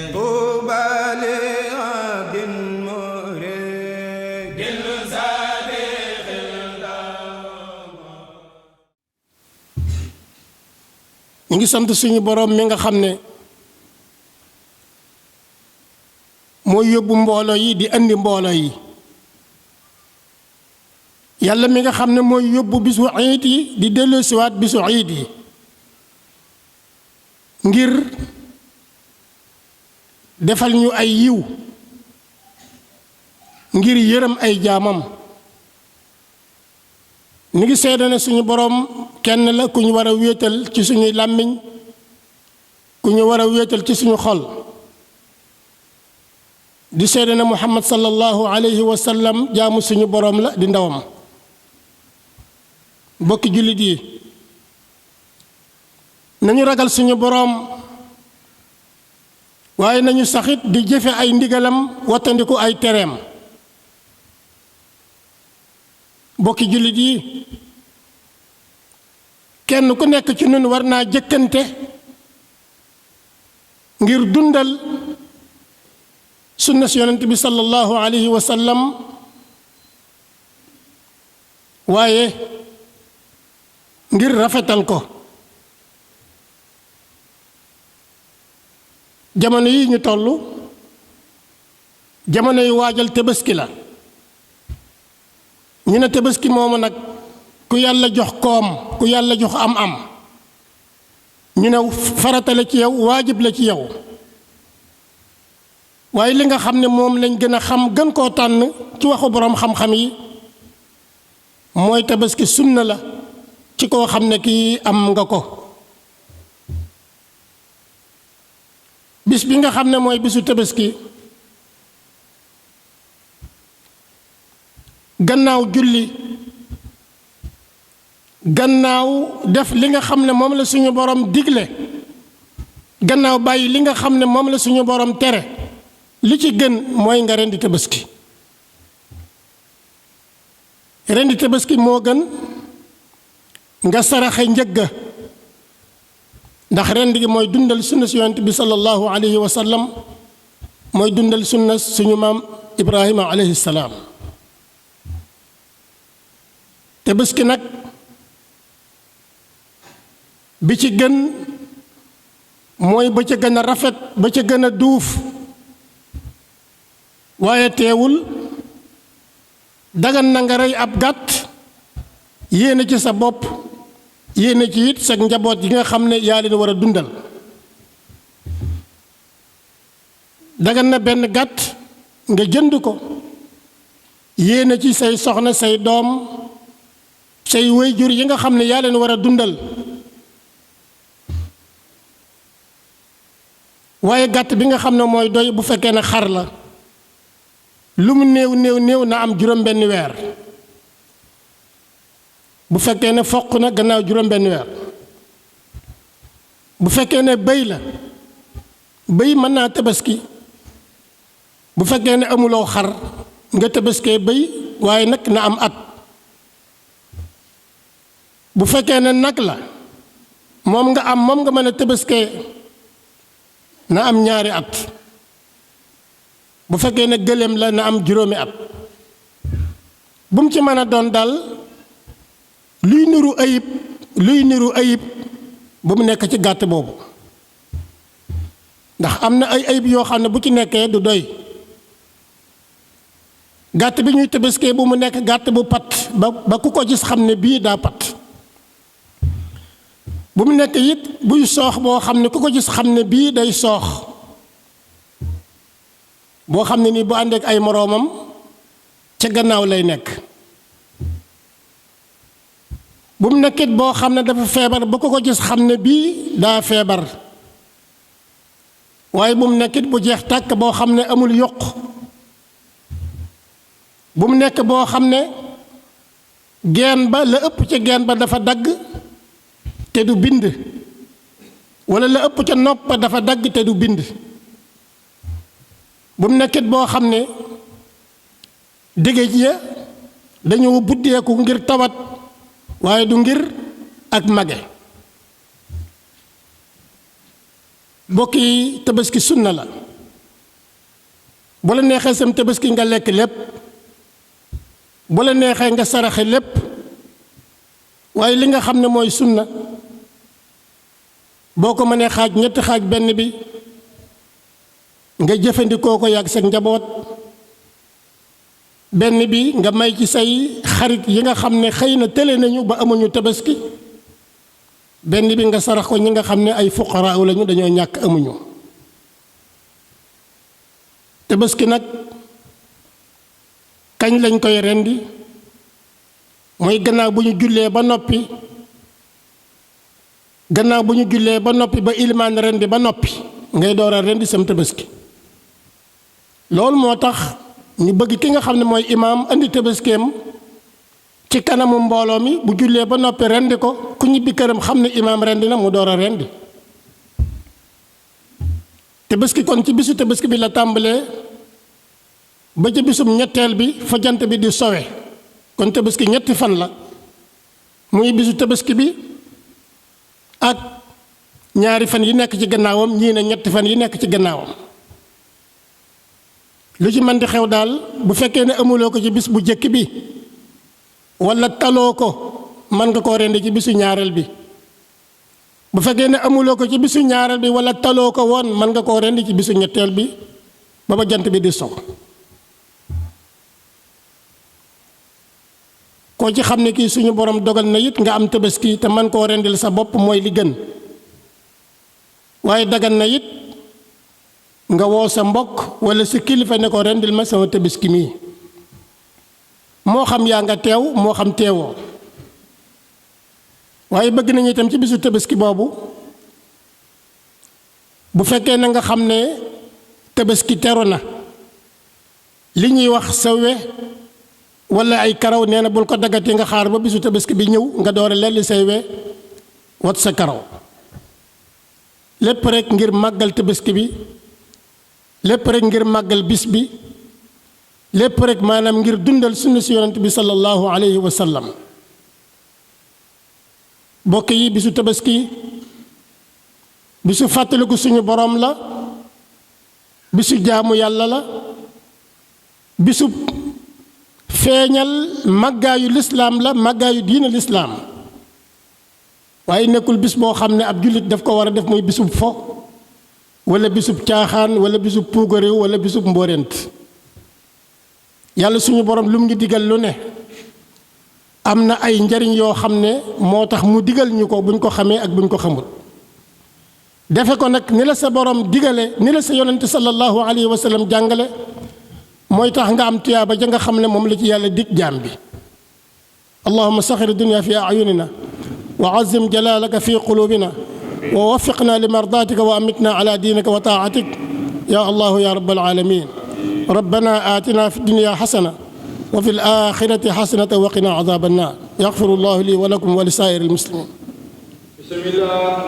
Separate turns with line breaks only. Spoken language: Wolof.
طوبى لعبد مريد صادق
ñu ngi sant suñu boroom mi nga xam ne mooy yóbbu mbooloo yi di andi mbooloo yi yàlla mi nga xam ne mooy yóbbu bisu iid yi di delloosiwaat bisu iid yi ngir defal ñu ay yiw ngir yërëm ay jaamam ni ngi seede ne suñu boroom kenn la ku ñu war a wéetal ci suñuy làmmiñ ku ñu war a wéetal ci suñu xol di seede ne muhammad sallallahu alayhi wa sallam jaamu suñu boroom la di ndawam bokki jullit yi nañu ragal suñu boroom waaye nañu saxit di jëfe ay ndigalam wattandiku ay tereem bokki jullit yi kenn ku nekk ci ñun war naa jëkkante ngir dundal sunna si yonent bi sallallahu alayhi wa sallam waaye ngir rafetal ko jamono yi ñu tollu jamono yu waajal tabaski la ñu ne tabaski moomu nag ku yàlla jox koom ku yàlla jox am-am ñu ne farata la ci yow waajib la ci yow waaye li nga xam ne moom lañ gën a xam gën koo tànn ci waxu boroom xam-xam yi mooy tabaski sunna la ci koo xam ne kii am nga ko bis bi nga xam ne mooy bisu tabaski gannaaw julli gannaaw def li nga xam ne moom la suñu borom digle gannaaw bàyyi li nga xam ne moom la suñu borom tere li ci gën mooy nga rendi tabaski rendi tabaski moo gën nga saraxe njëgga ndax rend gi mooy dundal sunna si yonent bi sallallahu alayhi wa sallam mooy dundal sunna suñu maam Ibrahima alayhi salaam tabaski nag bi ci gën mooy ba ca gën a rafet ba ca gën a duuf waaye teewul dagan na nga rey ab gàtt yéene ci sa bopp yéene ci it sa njaboot yi nga xam ne yaa leen war a dundal dagan na benn gàtt nga jënd ko yéene ci say soxna say doom say waajur yi nga xam ne yaa leen war a dundal waaye gàtt bi nga xam ne mooy doy bu fekkee ne xar la lu mu néew néew néew na am juróom-benn weer bu fekkee ne foq na gannaaw juróom-benn weer bu fekkee ne bëy la bëy mën naa tabaski bu fekkee ne amuloo xar nga tabaskee bëy waaye nag na am at bu fekkee ne nag la moom nga mën a tabaskee na am ñaari at bu fekkee ne gëléem la na am juróomi at bu mu ci mën a doon daal luy niru ayib bu mu nekk ci gàtt boobu ndax am na ay ayib yoo xam ne bu ci nekkee du doy gàtt bi ñuy tabaskee bu mu nekk gàtt bu pat ba ku ko gis xam ne bii daa pat bu mu nekk it buy soox boo xam ne ku ko gis xam ne bii day soox boo xam ne nii bu àndeek ay moroomam ca gannaaw lay nekk bu mu nekkit boo xam ne dafa feebar ba ku ko gis xam ne bii daa feebar waaye bu mu nekkit bu jeex tàkk boo xam ne amul yokk bu mu nekk boo xam ne geen ba la ëpp ca geen ba dafa dagg te du bind walla la ëpp ca nopp ba dafa dagg te du bind bu mu nekkit boo xam ne dégéej ya dañoo buddeeku ngir tawat waaye du ngir ak mage mbokk yi tabaski sunna la bu la neexee sam tabaski nga lekk lépp bu la neexee nga saraxe lépp waaye li nga xam ne mooy sunna boo ko mënee xaaj ñetti xaaj benn bi nga jëfandikoo ko yàgg sa njaboot benn bi nga may ci say xarit yi nga xam ne xëy na tële nañu ba amuñu tabaski benn bi nga sarax ko ñi nga xam ne ay fuqaraaw lañu dañoo ñàkk amuñu tabaski nag kañ lañ koy rendi mooy gannaaw bu ñu jullee ba noppi ba ilimaan rendi ba noppi ngay door a rendi sam tabaski loolu moo tax ñu bëgg ki nga xam ne mooy imaam andi tabaskeem ci kanamu mbooloo mi bu jullee ba noppi rendi ko ku ñibbi këram xam ne imaam rendi na mu door a rendi tabaski kon ci bisu tabaski bi la tàmbalee ba ci bisum ñetteel bi fa jant bi di sowe kon tabaski ñetti fan la muy bisu tabaski bi ak ñaari fan yi nekk ci gannaawam ñii ne ñetti fan yi nekk ci gannaawam lu ci mën di xew daal bu fekkee ne amuloo ko ci bis bu jëkk bi walla taloo ko mën nga koo rendi ci bisu ñaareel bi bu fekkee ne amuloo ko ci bisu ñaareel bi walla taloo ko woon mën nga koo rendi ci bisu ñetteel bi ba jant bi di so koo ci xam ne kii suñu borom dogal na it nga am tabaski te man koo rendil sa bopp mooy li gën waaye dagan na it nga woo sa mbokk walla sa kilifa ne ko rendil ma sama tabaski mii moo xam yaa nga teew moo xam teewoo waaye bëgg nañu itam ci bisu tabaski boobu bu fekkee na nga xam ne tabaski teru na li ñuy wax sa we walla ay karaw nee na bul ko daggati nga xaar ba bisu tabaski bi ñëw nga door a lelli say we wat sa karaw lépp rek ngir màggal tabaski bi lépp rek ngir màggal bis bi lépp rek maanaam ngir dundal sunna si yonent bi sallallahu alayhi wa sallam bokk yi bisu tabaski bisu fàttaliku suñu boroom la bisu jaamu yàlla la bisu feeñal màggaayu lislaam la màggaayu diina lislaam waaye nekkul bis boo xam ne ab jullit daf ko war a def muy bisub fo walla bisub caaxaan walla bisub puugaréew walla bisub mbóorent yàlla suñu borom lu mu ñu digal lu ne am na ay njariñ yoo xam ne moo tax mu digal ñu ko buñ ko xamee ak buñ ko xamul defe ko nag ni la sa borom digale ni la sa yonente sallallahu alayhi wa sallam jàngale mooy tax nga am tuyaaba ja nga xam ne moom la ci yàlla dig jaam bi allahumma saxir dunya fi ayunina wa azim jalalaka fi qulubina wa waffiqna li mardatika wa amitna ala diinika wa taatik ya allahu ya rabbal alamin ربنا آتنا في الدنيا حسنة وفي الآخرة حسنة وقنا عذاب النار يغفر الله لي ولكم ولسائر المسلمين. بسم الله.